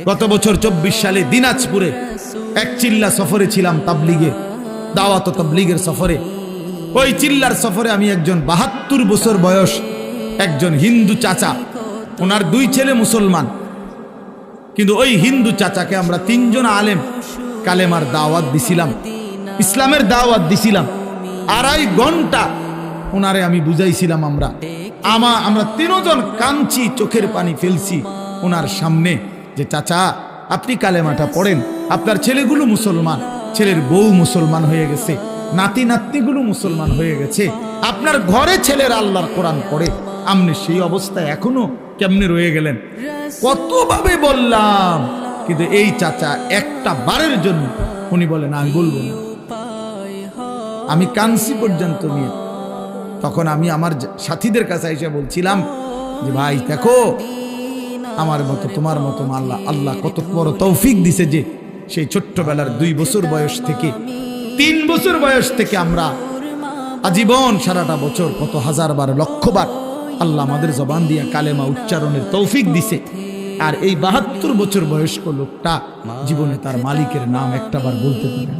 গত বছর 24 সালে দিনাজপুরে এক চিল্লা সফরে ছিলাম, তাবলিগে দাওয়াত ও তাবলিগের সফরে। ওই চিল্লার সফরে আমি একজন 72 বছর বয়স একজন হিন্দু চাচা, ওনার 2 ছেলে মুসলমান, কিন্তু ওই হিন্দু চাচাকে আমরা 3 জন আলেম কালেমার দাওয়াত দিছিলাম, ইসলামের দাওয়াত দিছিলাম। 2.5 ঘন্টা ওনারে আমি বুঝাইছিলাম। আমরা 3 জন কাঁদছি, চোখের পানি ফেলছি ওনার সামনে, যে চাচা আপনি কালেমাটা পড়েন, আপনার ছেলেগুলো মুসলমান, ছেলের বউ মুসলমান হয়ে গেছে, নাতি নাতনিগুলো মুসলমান হয়ে গেছে, আপনার ঘরে ছেলের আল্লাহর কোরআন পড়ে, আপনি সেই অবস্থায় এখনো কেমনে রয়ে গেলেন? কতভাবে বললাম, কিন্তু এই চাচা একটা বারের জন্য উনি বলেন আমি বলবো না। আমি কানসি পর্যন্ত নিয়ে তখন আমি আমার সাথীদের কাছে এসে বলছিলাম যে ভাই দেখো, আমার মতো তোমার মতো আল্লাহ কত বড় তৌফিক দিছে, যে সেই ছোট্টবেলার 2 বছর বয়স থেকে 3 বছর বয়স থেকে আমরা আজীবন সারাটা বছর কত হাজারবার লক্ষবার আল্লাহ আমাদের জবান দিয়ে কালেমা উচ্চারণের তৌফিক দিছে। আর এই 72 বছর বয়স্ক লোকটা জীবনে তার মালিকের নাম একটাবার বলতে পারে না।